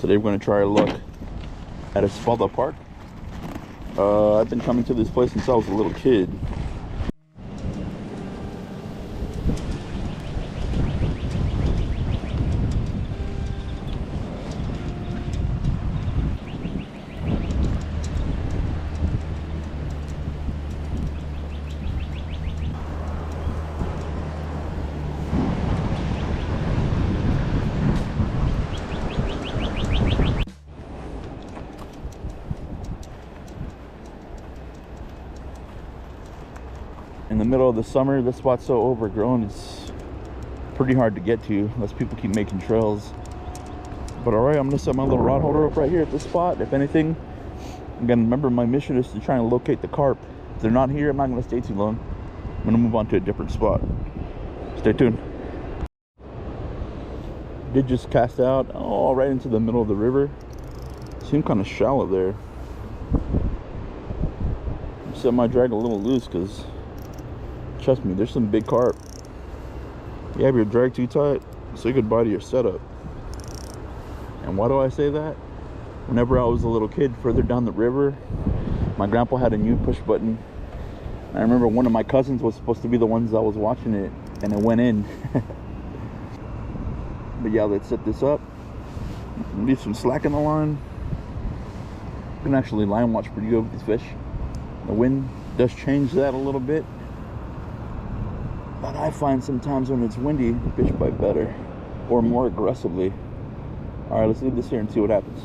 Today we're going to try our luck at Padre Park. I've been coming to this place since I was a little kid. In the middle of the summer, this spot's so overgrown, it's pretty hard to get to unless people keep making trails. But alright, I'm gonna set my little rod holder up right here at this spot. If anything, again, remember my mission is to try and locate the carp. If they're not here, I'm not gonna stay too long. I'm gonna move on to a different spot. Stay tuned. Did just cast out right into the middle of the river. Seemed kind of shallow there. Set my drag a little loose because trust me, there's some big carp. You have your drag too tight, say goodbye to your setup. And why do I say that? Whenever I was a little kid further down the river, my grandpa had a new push button. I remember one of my cousins was supposed to be the ones that was watching it, and it went in. But yeah, let's set this up. Leave some slack in the line. You can actually line watch pretty good with these fish. The wind does change that a little bit. But I find sometimes when it's windy, fish bite better or more aggressively. Alright, let's leave this here and see what happens.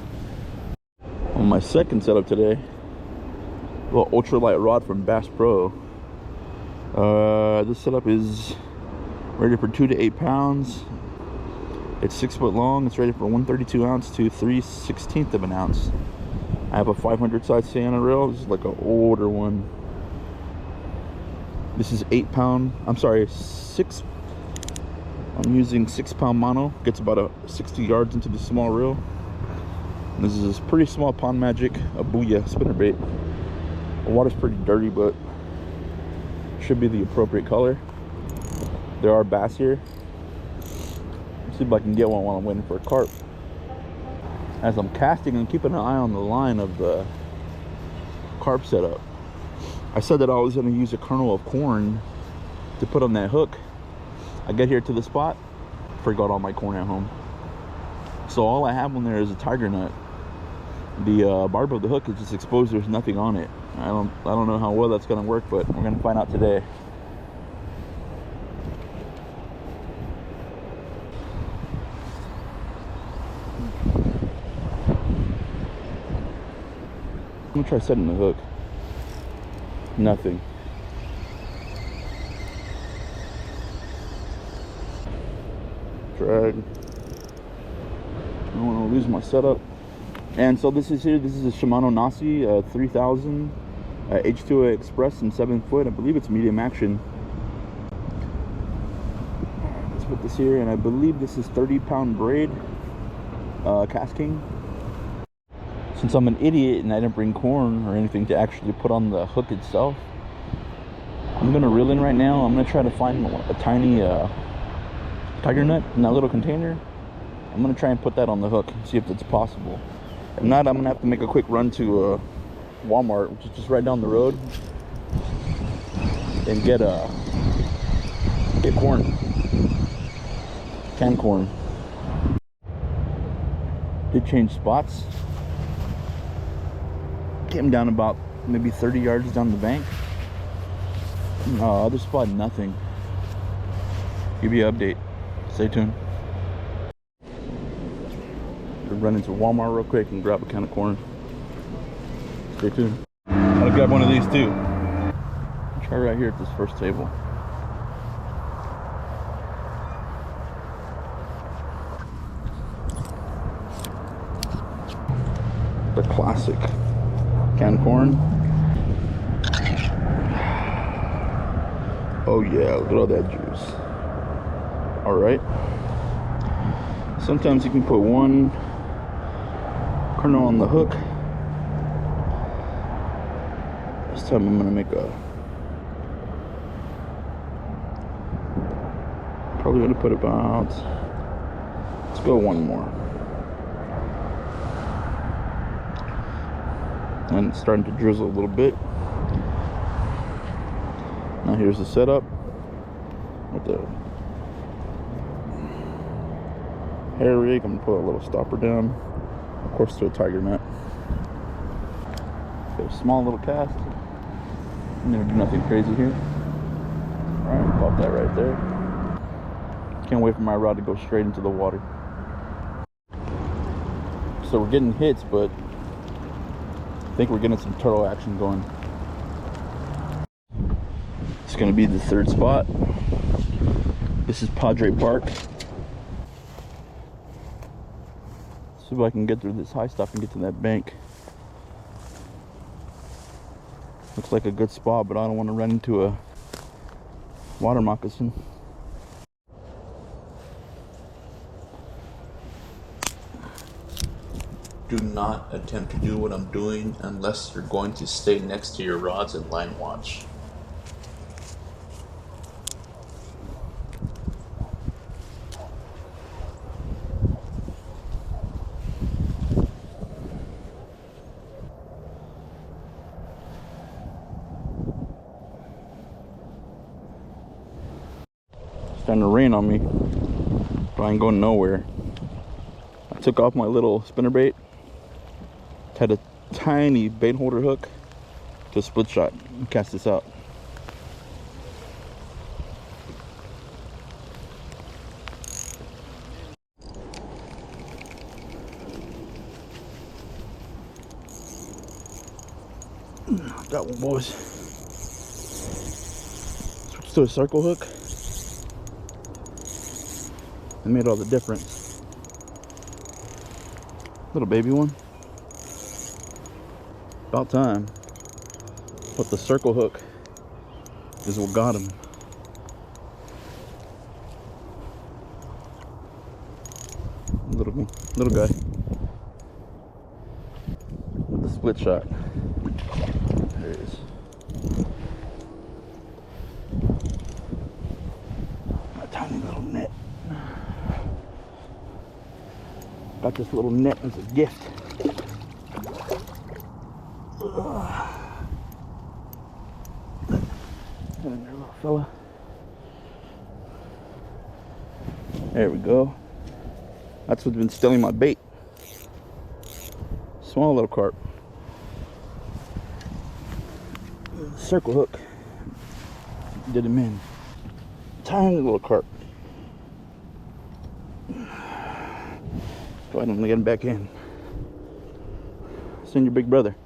On my second setup today, a little ultralight rod from Bass Pro. This setup is rated for 2 to 8 pounds. It's 6 foot long. It's rated for 132 ounce to 3/16 of an ounce. I have a 500 size Sienna reel. This is like an older one. This is 6. I'm using 6 pound mono. Gets about 60 yards into the small reel. And this is this pretty small Pond Magic, a Booyah spinnerbait. The water's pretty dirty, but should be the appropriate color. There are bass here. Let's see if I can get one while I'm waiting for a carp. As I'm casting, I'm keeping an eye on the line of the carp setup. I said that I was going to use a kernel of corn to put on that hook. I get here to the spot, forgot all my corn at home. So all I have on there is a tiger nut. The barb of the hook is just exposed, there's nothing on it. I don't know how well that's going to work, but we're going to find out today. I'm going to try setting the hook. Nothing. Drag. I don't want to lose my setup. And so this is a Shimano Nasi 3000 H2A Express in 7 foot. I believe it's medium action. Let's put this here, and I believe this is 30 pound braid casting. Since I'm an idiot and I didn't bring corn or anything to actually put on the hook itself, I'm gonna reel in right now. I'm gonna try to find a tiny tiger nut in that little container. I'm gonna try and put that on the hook, see if it's possible. If not, I'm gonna have to make a quick run to Walmart, which is just right down the road, and get corn, canned corn. Did change spots. Came down about maybe 30 yards down the bank. Other spot, nothing. Give you an update. Stay tuned. We'll run into Walmart real quick and grab a can of corn. Stay tuned. I'll grab one of these too. Try right here at this first table. The classic canned corn. Oh yeah, look at all that juice. Alright. Sometimes you can put one kernel on the hook. This time I'm gonna make probably gonna put about, let's go one more. And it's starting to drizzle a little bit. Now here's the setup with the hair rig. I'm gonna put a little stopper down, of course, to a tiger net. Got a small little cast. Never do nothing crazy here. Alright, pop that right there. Can't wait for my rod to go straight into the water. So we're getting hits, but I think we're getting some turtle action going. It's gonna be the third spot. This is Padre Park. See if I can get through this high stuff and get to that bank. Looks like a good spot, but I don't want to run into a water moccasin. Do not attempt to do what I'm doing unless you're going to stay next to your rods and line watch. It's starting to rain on me, but I ain't going nowhere. I took off my little spinnerbait. Had a tiny bait holder hook to a split shot and cast this out. Got one, boys. Switch to a circle hook. It made all the difference. Little baby one. About time. But the circle hook is what got him. Little guy with the split shot. There it is. A tiny little net. Got this little net as a gift. Get in there, little fella. There we go. That's what's been stealing my bait. Small little carp. Circle hook. Did him in. Tiny little carp. Go ahead and get him back in. Send your big brother.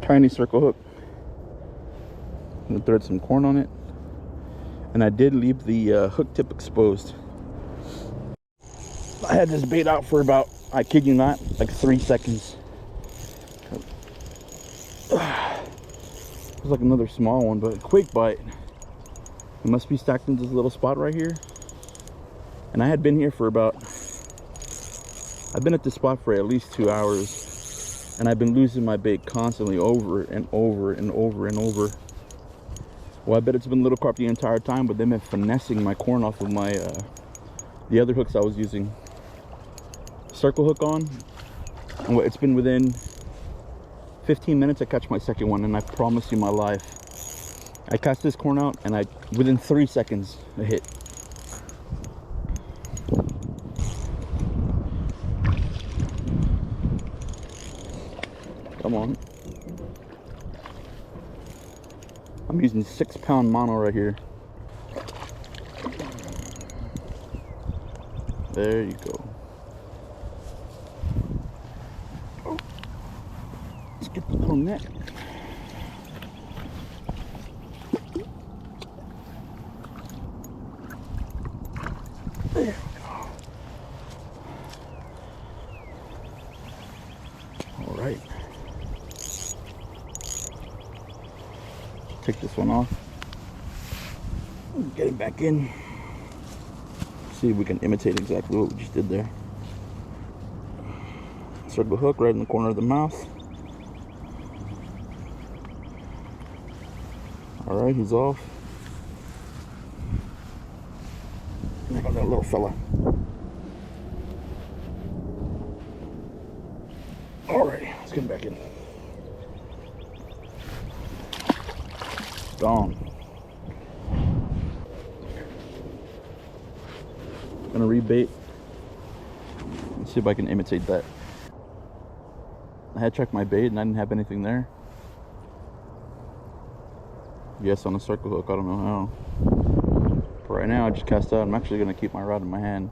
Tiny circle hook. I'm gonna thread some corn on it. And I did leave the hook tip exposed. I had this bait out for about, I kid you not, like 3 seconds. It was like another small one, but a quick bite. It must be stacked in this little spot right here. And I had been here for about, I've been at this spot for at least 2 hours. And I've been losing my bait constantly over and over and over and over. Well, I bet it's been little carp the entire time, but they've been finessing my corn off of my, the other hooks I was using. Circle hook on, and it's been within 15 minutes I catch my second one, and I promise you my life. I cast this corn out, and within 3 seconds, a hit. Come on. I'm using 6-pound mono right here. There you go. Oh. Let's get the little net. There we go. All right. Take this one off. Get it back in. See if we can imitate exactly what we just did there. Circle hook right in the corner of the mouth. All right, he's off. There goes that little fella. Alrighty, let's get him back in. Gone. Gonna rebait. Let's see if I can imitate that. I had checked my bait and I didn't have anything there. Yes, on a circle hook, I don't know how. But right now I just cast out. I'm actually gonna keep my rod in my hand.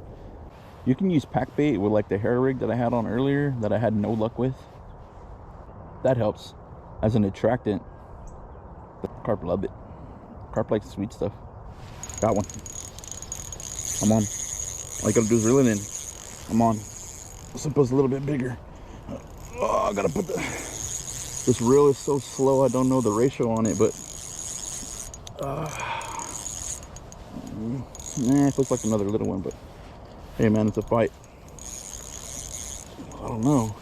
You can use pack bait with like the hair rig that I had on earlier that I had no luck with. That helps as an attractant. The carp love it. Carp likes sweet stuff. Got one. I'm on. All you gotta do is reel it in. I'm on. This was a little bit bigger. Oh, I gotta put the... This reel is so slow, I don't know the ratio on it, but... Nah, it looks like another little one, but... Hey man, it's a fight. I don't know.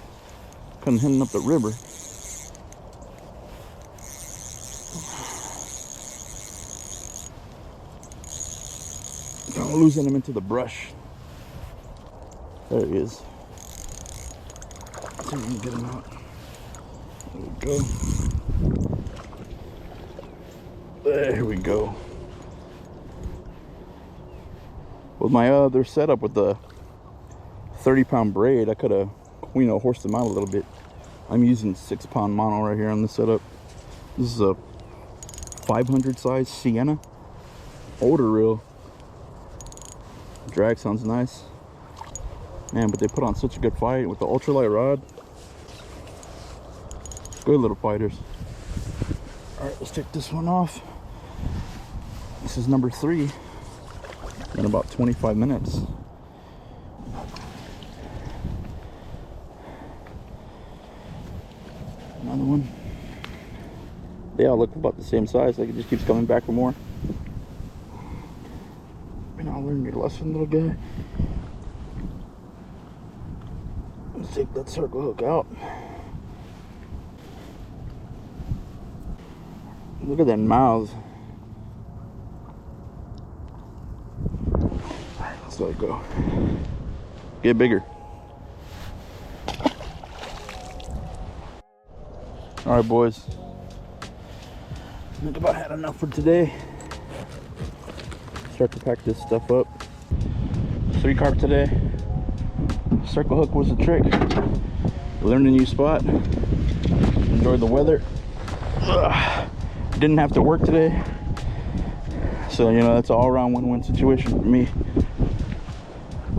Couldn't hit up the river. I'm losing him into the brush. There he is. Let's see if we can get him out. There we go. There we go. With my other setup with the 30-pound braid, I could have, you know, horsed him out a little bit. I'm using 6-pound mono right here on this setup. This is a 500 size Sienna. Older reel. Drag sounds nice. Man, but they put on such a good fight with the ultralight rod. Good little fighters. Alright, let's take this one off. This is number 3 in about 25 minutes. Another one. They all look about the same size, like it just keeps coming back for more. You know, learn your lesson, little guy. Let's take that circle hook out. Look at that mouth. Let's let it go. Get bigger. All right, boys. I think about had enough for today. Start to pack this stuff up. 3 carp today. Circle hook was the trick. Learned a new spot. Enjoyed the weather. Didn't have to work today. So, you know, that's an all-around win-win situation for me.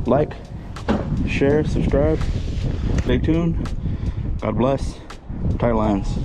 Like, share, subscribe. Stay tuned. God bless. Tight lines.